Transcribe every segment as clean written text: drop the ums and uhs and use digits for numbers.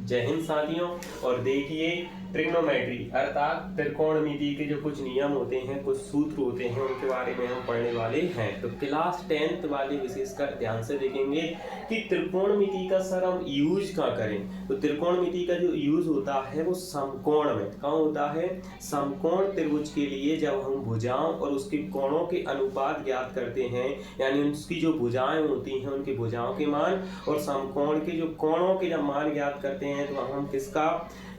जय हिंद साथियों। और देखिए ट्रिग्नोमेट्री अर्थात त्रिकोणमिति के जो कुछ नियम होते हैं, कुछ सूत्र होते हैं, उनके बारे में हम पढ़ने वाले हैं। तो क्लास 10th वाले विशेषकर ध्यान से देखेंगे कि त्रिकोणमिति का सर हम यूज कहाँ करें। तो त्रिकोणमिति का जो यूज होता है वो समकोण में कहाँ होता है, समकोण त्रिभुज के लिए जब हम भुजाओं और उसके कोणों के अनुपात ज्ञात करते हैं, यानी उसकी जो भुजाएं होती हैं उनकी भुजाओं के मान और समकोण के जो कोणों के जब मान ज्ञात करते हैं तो हम किसका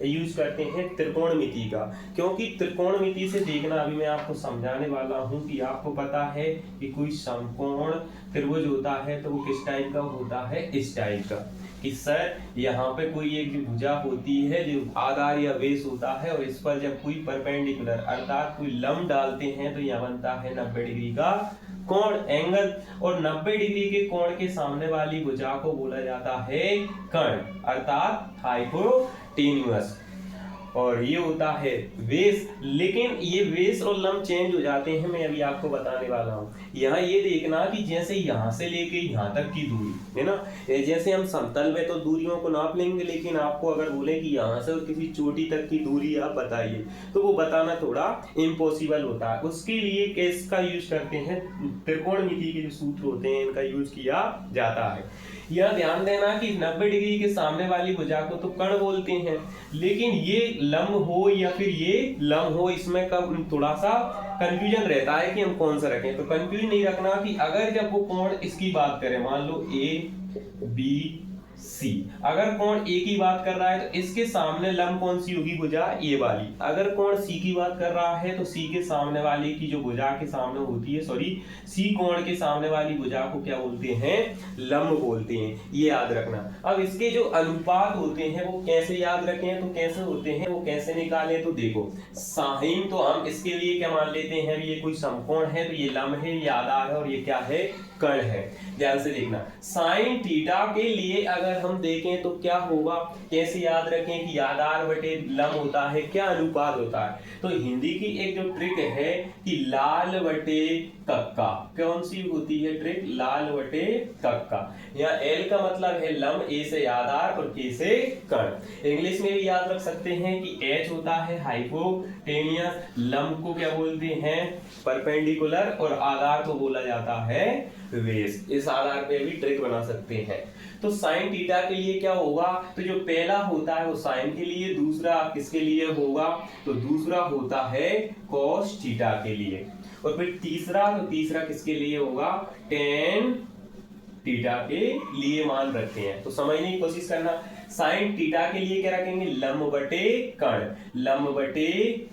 यूज करते हैं, त्रिकोणमिति का। क्योंकि त्रिकोणमिति से देखना अभी मैं आपको समझाने वाला हूं कि आपको पता है कि कोई समकोण त्रिभुज होता है तो वो किस टाइप का होता है, इस टाइप का कि सर यहाँ पे कोई एक जो भुजा होती है जो आधार या बेस होता है और इस पर जब कोई परपेंडिकुलर अर्थात कोई लंब डालते हैं तो यह बनता है 90 डिग्री का कोण एंगल, और 90 डिग्री के कोण के सामने वाली भुजा को बोला जाता है कर्ण अर्थात हाइपोटेन्यूस, और ये होता है बेस। लेकिन ये बेस और लंब चेंज हो जाते हैं, मैं अभी आपको बताने वाला हूँ। यहाँ ये देखना कि जैसे यहाँ से लेके यहाँ तक की दूरी है ना, जैसे हम समतल में तो दूरियों को नाप लेंगे, लेकिन आपको अगर बोले कि यहाँ से और किसी चोटी तक की दूरी आप बताइए तो वो बताना थोड़ा इम्पॉसिबल होता है। उसके लिए किसका यूज करते हैं, त्रिकोणमिति के जो सूत्र होते हैं इनका यूज किया जाता है। यह ध्यान देना कि 90 डिग्री के सामने वाली भुजा को तो कर्ण बोलते हैं, लेकिन ये लंब हो या फिर ये लंब हो, इसमें कब थोड़ा सा कंफ्यूजन रहता है कि हम कौन सा रखें। तो कंफ्यूजन नहीं रखना कि अगर जब वो कोण इसकी बात करें, मान लो ए बी सी, अगर कोण ए की बात कर रहा है तो इसके सामने लंब कौन सी होगी, भुजा ए वाली। अगर कोण सी की बात कर रहा है तो सी के सामने वाली की जो भुजा के सामने होती है, सॉरी सी कोण के सामने वाली भुजा को क्या बोलते हैं, लंब बोलते हैं, ये याद रखना। अब इसके जो अनुपात होते हैं वो कैसे याद रखें, तो कैसे होते हैं वो कैसे निकालें, तो देखो साइन तो हम इसके लिए क्या मान लेते हैं, ये कोई समकोण है तो ये लंब है, ये आधार है और ये क्या है, कर्ण है। ध्यान से देखना, साइन थीटा के लिए अगर हम देखें तो क्या होगा, कैसे याद रखें कि आधार बटे लंब होता है, क्या अनुपात होता है। तो हिंदी की एक जो ट्रिक है कि लाल बटे कक्का, कौन सी होती है ट्रिक, लाल बटे कक्का। यहाँ एल का मतलब है लंब, ए से आधार और के से कर्ण। इंग्लिश में भी याद रख सकते हैं कि एच होता है हाइपोटेनियस, लंब को क्या बोलते हैं, परपेंडिकुलर, और आधार को बोला जाता है बेस। इस आधार पे भी ट्रिक बना सकते हैं। तो साइन थीटा के लिए क्या होगा, तो जो पहला होता है वो साइन के लिए, दूसरा किसके लिए होगा, तो दूसरा होता है कॉस थीटा के लिए, और फिर तीसरा, तो तीसरा किसके लिए होगा, टेन थीटा के लिए मान रखते हैं। तो समझने की कोशिश करना, साइन थीटा के लिए क्या रखेंगे, लंब बटे कर्ण, लंब बटे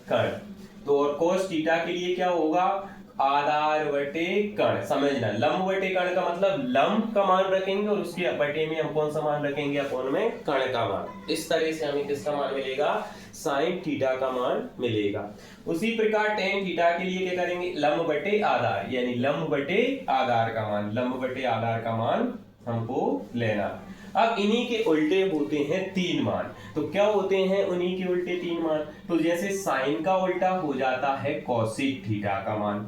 कर्ण। तो और कॉस थीटा के लिए क्या होगा, आधार बटे कर्ण। समझना, लंब बटे कर्ण का मतलब लंब का मान रखेंगे और उसके बटे में हम कौन सा मान रखेंगे, अपोन में कर्ण का मान। इस तरह से हमें किसका मान मिलेगा, साइन थीटा का मान मिलेगा। उसी प्रकार टेन थीटा के लिए क्या करेंगे, लंब बटे आधार, यानी लंब बटे आधार का मान, लंब बटे आधार का मान हमको लेना। अब इन्हीं के उल्टे होते हैं तीन मान। तो क्या होते हैं उन्हीं के उल्टे तीन मान, तो जैसे साइन का उल्टा हो जाता है कोसेक थीटा का मान,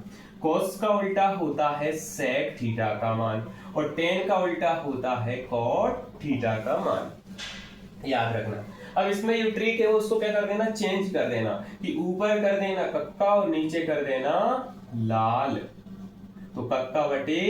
कोस का उल्टा होता है सेक थीटा का मान, और टेन का उल्टा होता है कॉट थीटा का मान। याद रखना। अब इसमें जो ट्रिक है उसको क्या कर देना, चेंज कर देना, कि ऊपर कर देना कक्का और नीचे कर देना लाल। तो कक्का बटे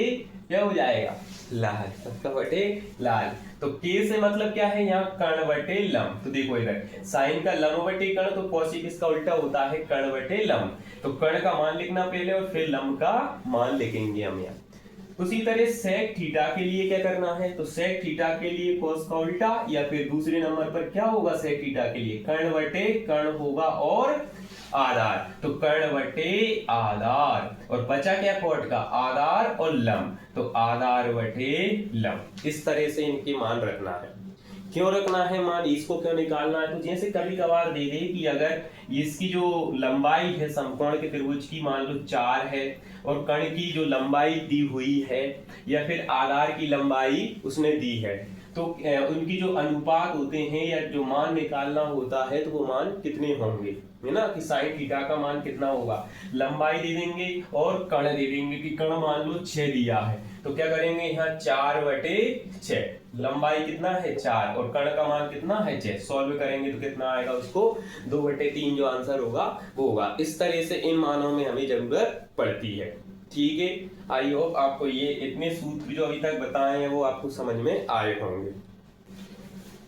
क्या हो जाएगा, लाल, कक्का बटे लाल। तो के से मतलब क्या है, यहाँ कर्ण बटे लंब। तो देखो इधर साइन का लंब बटे कर्ण, तो कोसेक इसका उल्टा होता है कर्ण बटे लंब। तो कर्ण का मान लिखना पहले और फिर लंब का मान लिखेंगे हम यहाँ। उसी तरह सेक थीटा के लिए क्या करना है, तो सेक थीटा के लिए कोस का उल्टा, या फिर दूसरे नंबर पर क्या होगा सेक थीटा के लिए, कर्ण बटे कर्ण होगा और आधार। तो कर्ण बटे आधार, और बचा क्या कोट का, आधार और लंब, तो आधार बटे लंब। इस तरह से इनके मान रखना है। क्यों रखना है मान, इसको क्यों निकालना है, तो जैसे कभी कभार दे दे कि अगर इसकी जो लंबाई है समकोण के त्रिभुज की मान लो 4 है, और कर्ण की जो लंबाई दी हुई है, या फिर आधार की लंबाई उसने दी है, तो उनकी जो अनुपात होते हैं या जो मान निकालना होता है तो वो मान कितने होंगे, है ना, कि साइन थीटा का मान कितना होगा। लंबाई दे देंगे और कण दे देंगे कि कण मान लो 6 दिया है तो क्या करेंगे यहाँ 4/6, लंबाई कितना है 4 और कण का मान कितना है 6, सॉल्व करेंगे तो कितना आएगा उसको 2/3 जो आंसर होगा वो होगा। इस तरह से इन मानों में हमें जरूरत पड़ती है। ठीक है, आई होप आपको ये इतने सूत्र जो अभी तक बताए हैं वो आपको समझ में आए होंगे।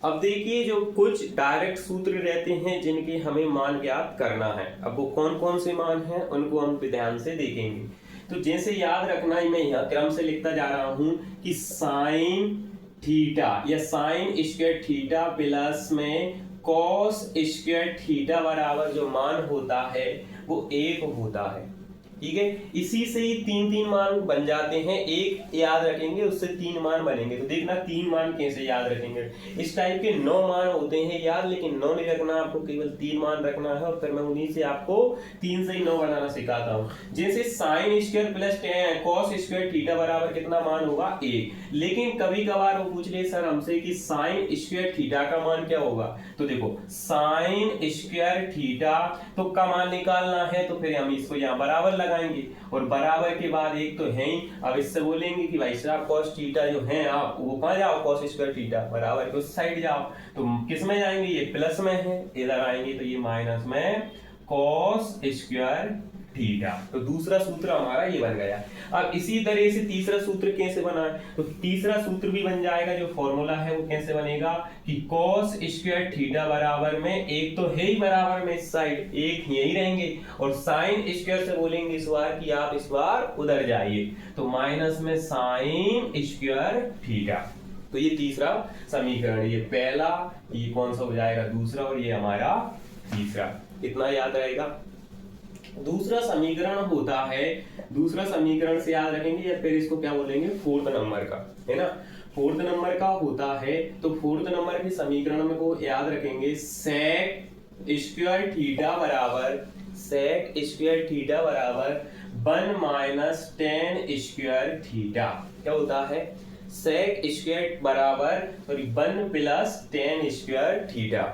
अब देखिए जो कुछ डायरेक्ट सूत्र रहते हैं जिनके हमें मान ज्ञात करना है, अब वो कौन कौन से मान हैं उनको हम ध्यान से देखेंगे। तो जैसे याद रखना है, मैं यहाँ क्रम से लिखता जा रहा हूं कि साइन थीटा या साइन स्क्वायर थीटा प्लस में कॉस स्क्वायर थीटा बराबर जो मान होता है वो 1 होता है। ठीक है, इसी से ही 3 मान बन जाते हैं, एक याद रखेंगे उससे 3 मान बनेंगे। तो देखना 3 मान कैसे याद रखेंगे, इस टाइप के 9 मान होते हैं याद, लेकिन 9 नहीं रखना, आपको केवल 3 मान रखना है और फिर मैं उन्हीं से आपको 3 से ही 9 बनाना सिखाता हूं। जैसे sine square plus cos square theta बराबर कितना मान होगा 1, लेकिन कभी कभार वो पूछ ले सर हमसे कि साइन स्क्वायर थीटा का मान क्या होगा, तो देखो साइन स्क्वायर थीटा तो का मान निकालना है तो फिर हम इसको यहाँ बराबर लगाएंगे और बराबर के बाद एक तो है ही, अब इससे बोलेंगे कि भाई साहब cos थीटा जो है आप वो कहाँ जाओ cos स्क्वायर थीटा बराबर के उस साइड जाओ, तो किस में जाएंगे, ये प्लस में है, इधर आएंगे तो ये माइनस में cos स्क्वायर थीटा। तो दूसरा सूत्र हमारा ये बन गया। अब इसी तरह से तीसरा सूत्र कैसे बना है, तो तीसरा सूत्र भी बन जाएगा, जो फॉर्मूला है वो कैसे बनेगा कि cos स्क्वायर थीटा बराबर में एक तो है ही बराबर में इस साइड, एक यही रहेंगे और साइन स्क्वायर से बोलेंगे इस बार कि आप इस बार उधर जाइए, तो माइनस में साइन स्क्वायर थीटा। तो ये तीसरा समीकरण, ये पहला, ये कौन सा हो जाएगा दूसरा और ये हमारा तीसरा, इतना याद रहेगा। दूसरा समीकरण होता है, दूसरा समीकरण से याद रखेंगे या फिर इसको क्या बोलेंगे फोर्थ नंबर का, है ना, फोर्थ नंबर का होता है। तो फोर्थ नंबर के समीकरण में को याद रखेंगे सेक स्क्वायर थीटा बराबर 1 माइनस टेन स्क्वायर थीटा, क्या होता है सेक स्क्वायर बराबर 1 plus ten square theta,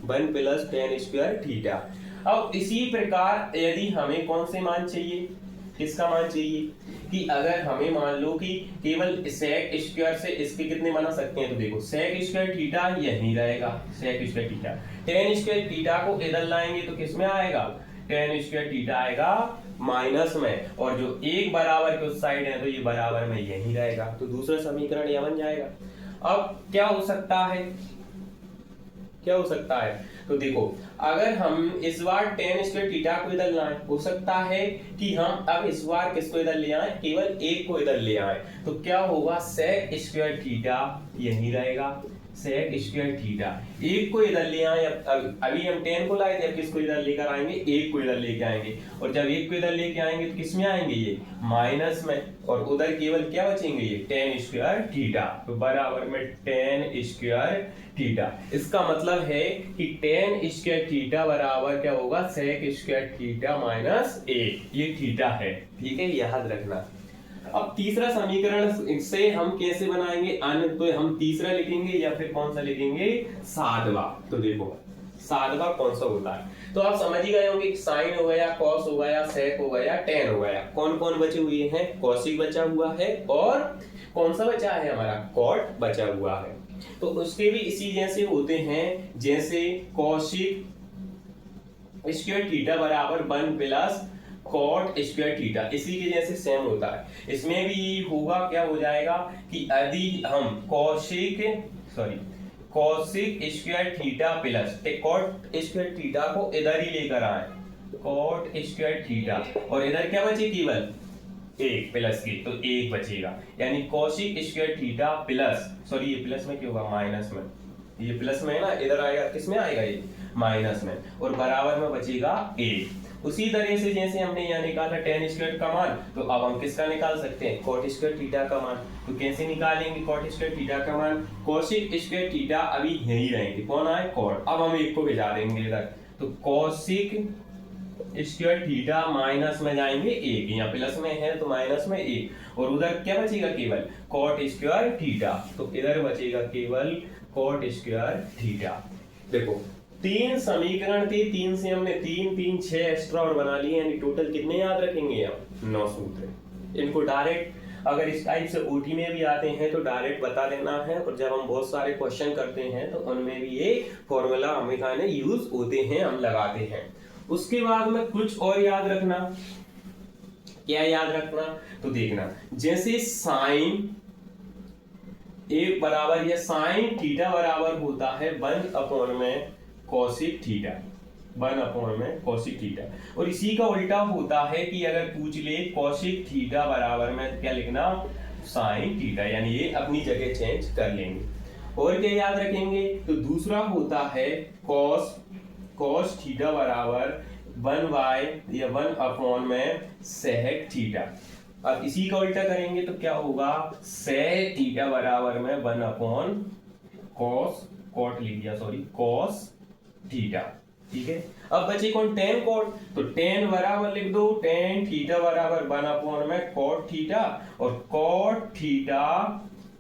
1 plus ten square theta. अब इसी प्रकार यदि हमें कौन से मान चाहिए, किसका मान चाहिए कि अगर हमें मान लो कि केवल सेक स्क्वायर से इसके कितने बना सकते हैं, तो देखो सेक स्क्वायर थीटा यही रहेगा, sec square theta, tan square theta को इधर लाएंगे तो किस में आएगा, टेन स्क्वायर थीटा आएगा माइनस में, और जो एक बराबर के उस साइड है तो ये बराबर में यही रहेगा, तो दूसरा समीकरण यह बन जाएगा। अब क्या हो सकता है, क्या हो सकता है, तो देखो अगर हम इस बार टेन स्क्वायर थीटा को इधर लाएं, हो सकता है कि हम अब इस बार किसको इधर ले आए, केवल एक को इधर ले आए, तो क्या होगा सेक स्क्वायर थीटा यही रहेगा, सेक स्क्वायर थीटा, एक को इधर ले आए, अभी हम टेन को लाए थे, अब किसको इधर लेकर आएंगे, एक को इधर लेके आएंगे, और जब एक को इधर लेके आएंगे तो किस में आएंगे, ये माइनस में, और उधर केवल क्या बचेंगे, ये टेन स्क्वायर थीटा, तो बराबर में टेन स्क्वायर थीटा। इसका मतलब है कि टेन स्क्वायर थीटा बराबर क्या होगा, सेक स्क्वायर थीटा माइनस 1, ये थीटा है, ठीक है, याद रखना। अब तीसरा समीकरण से हम कैसे बनाएंगे, अन्य तो हम तीसरा लिखेंगे या फिर कौन सा लिखेंगे, सातवां। तो देखो सातवां कौन सा होता है, तो आप समझ ही गए होंगे कि साइन हो गया, कॉस हो गया, सेक हो गया, टेन हो गया, कौन कौन बचे हुए हैं, कॉसिक बचा हुआ है और कौन सा बचा है हमारा, कॉट बचा हुआ है। तो उसके भी इसी जैसे होते हैं, जैसे कॉसिक स्क्वायर थीटा बराबर 1 प्लस कॉट स्क्वायर थीटा, इसी के जैसे सेम होता है। इसमें भी होगा, क्या हो जाएगा कि यदि हम cosec square theta plus cot square theta को इधर ही लेकर आए, कॉट स्क्वायर थीटा, और इधर क्या बचे, केवल एक प्लस की, तो एक बचेगा, यानी cosec square theta plus, sorry ये प्लस में क्यों होगा, माइनस में, ये प्लस में है ना, इधर आएगा किस में आएगा, ये माइनस में, और बराबर में बचेगा एक। उसी तरह से जैसे हमने यहाँ निकाला टेन स्क्वायर का मान, तो अब हम किसका निकाल सकते हैं, कॉट स्क्वायर थीटा का मान। तो कैसे निकालेंगे कॉट स्क्वायर थीटा का मान, कॉसिक स्क्वायर थीटा अभी यही रहेंगे, कौन आए, कॉट, अब हम एक को भिजा देंगे इधर, तो कॉसिक स्क्वायर थीटा माइनस में जाएंगे 1, यहाँ प्लस में है तो माइनस में 1, और उधर क्या बचेगा केवल कॉट स्क्वायर थीटा, तो इधर बचेगा केवल कॉट स्क्वायर थीटा। देखो 3 समीकरण थे, 3 से हमने 3 3 6 एक्स्ट्रा और बना लिए, यानी टोटल कितने याद रखेंगे हम 9 सूत्र। इनको डायरेक्ट अगर इस टाइप से ओटी में भी आते हैं तो डायरेक्ट बता देना है, और जब हम बहुत सारे क्वेश्चन करते हैं तो उनमें भी ये फॉर्मूला हमेशा यूज होते हैं, हम लगाते हैं। उसके बाद में कुछ और याद रखना, क्या याद रखना, तो देखना जैसे साइन एक बराबर या साइन थीटा बराबर होता है 1 में कॉसिक थीटा, 1 में कॉसिक थीटा, और इसी का उल्टा होता है कि अगर पूछ ले कॉसिक थीटा बराबर में क्या लिखना साइन थीटा, यानी ये अपनी जगह चेंज कर लेंगे। और क्या याद रखेंगे, तो दूसरा होता है कॉस थीटा बराबर 1 या 1 में सेक थीटा। अब इसी का उल्टा करेंगे तो क्या होगा सेक थीटा बराबर में 1 कॉट लिख दिया, सॉरी कॉस थीटा। ठीक है, अब बचे कौन टेन कॉट, तो टेन बराबर लिख दो टेन थीटा बराबर 1 में कॉट थीटा, और कॉट थीटा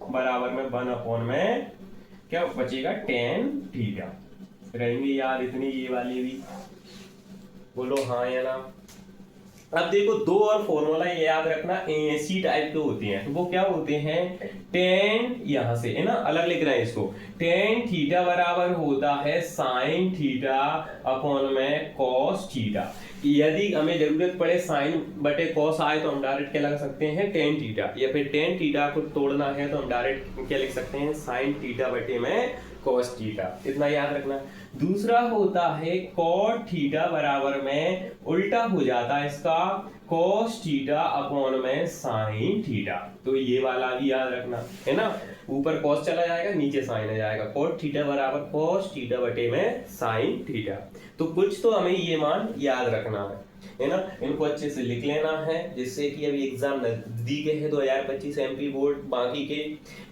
बराबर में 1 में क्या बचेगा टेन थीटा। रहेंगे याद इतनी ये वाली भी, बोलो हाँ या ना। अब देखो 2 और फॉर्मूला ये याद रखना एसी टाइप के होते हैं, तो वो क्या होते हैं टेन, यहां से है ना अलग लिख रहे हैं इसको, टेन थीटा बराबर होता है साइन थीटा अपॉन में कॉस थीटा। यदि हमें जरूरत पड़े साइन बटे कॉस आए तो हम डायरेक्ट क्या लगा सकते हैं टेन थीटा, या फिर टेन थीटा को तोड़ना है तो हम डायरेक्ट क्या लिख सकते हैं साइन थीटा बटे में कॉस थीटा, इतना याद रखना। दूसरा होता है कॉट थीटा बराबर में उल्टा हो जाता है इसका कॉस थीटा अपॉन में साइन थीटा, तो ये वाला भी याद रखना है ना, ऊपर कॉस चला जाएगा नीचे साइन आ जाएगा, कॉट थीटा बराबर कॉस थीटा बटे में साइन थीटा। तो कुछ तो हमें ये मान याद रखना है ना, इनको अच्छे से लिख लेना है, जिससे कि अभी एग्जाम नजदीक है 2025 एमपी बोर्ड, बाकी के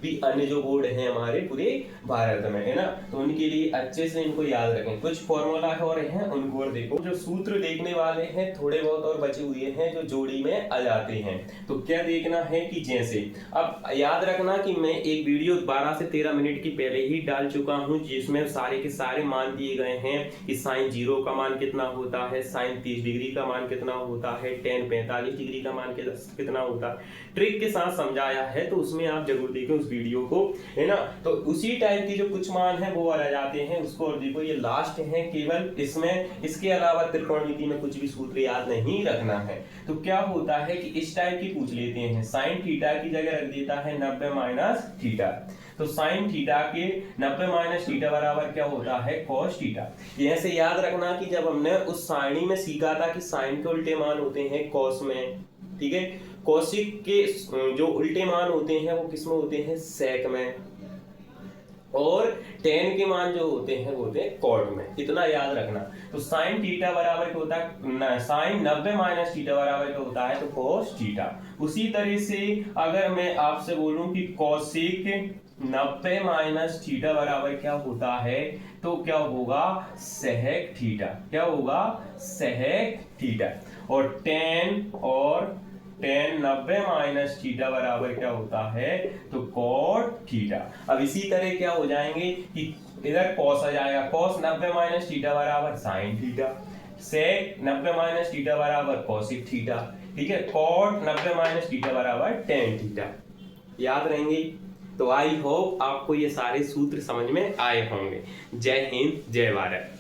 भी अन्य जो बोर्ड हैं हमारे पूरे भारत में है ना, तो उनके लिए अच्छे से इनको याद रखें। कुछ फॉर्मूला और हैं उनको और देखो, जो सूत्र देखने वाले हैं थोड़े बहुत और बचे हुए हैं जो जोड़ी में आ जाते हैं, तो क्या देखना है कि जैसे अब याद रखना कि मैं एक वीडियो 12 से 13 मिनट की पहले ही डाल चुका हूं, जिसमें सारे के सारे मान दिए गए हैं कि साइन 0 का मान कितना होता है, साइन 30 डिग्री का मान कितना होता है, टेन 45 डिग्री का मान कितना होता है, ट्रिक के साथ समझाया है, तो उसमें आप जरूर देखें उस वीडियो को है ना। तो उसी टाइप की जो कुछ मान है वो आ जाते हैं उसको, और देखो ये लास्ट है केवल, इसमें इसके अलावा त्रिकोणमिति में कुछ भी सूत्र याद नहीं रखना है। तो क्या होता है कि इस टाइप की पूछ लेते हैं, साइन थीटा की जगह रख देता है 90 माइनस थीटा, तो साइन थीटा के 90 माइनस थीटा बराबर क्या होता है कॉस थीटा। ऐसे याद रखना कि जब हमने उस सारणी में सीखा था कि साइन के उल्टे मान होते हैं कॉस में, ठीक है, कोसिक के जो उल्टे मान होते हैं वो किस में होते हैं सेक में, और टेन के मान जो होते हैं वो होते हैं कॉट में, इतना याद रखना। तो साइन थीटा बराबर क्या होता है, साइन 90 माइनस थीटा बराबर क्या होता है तो कॉस थीटा। उसी तरह से अगर मैं आपसे बोलूं कि कोसिक 90 माइनस थीटा बराबर क्या होता है, तो क्या होगा सेक थीटा, क्या होगा सेक थीटा। और टेन 90 माइनस थीटा बराबर क्या होता है तो कॉट थीटा। अब इसी तरह क्या हो जाएंगे कि इधर कॉस आ जाएगा, कॉस 90 माइनस थीटा बराबर साइन थीटा, सेक 90 माइनस थीटा बराबर कॉसिक थीटा, ठीक है, कॉट 90 माइनस थीटा बराबर टेन थीटा। याद रहेंगे। तो आई होप आपको ये सारे सूत्र समझ में आए होंगे। जय हिंद, जय भारत।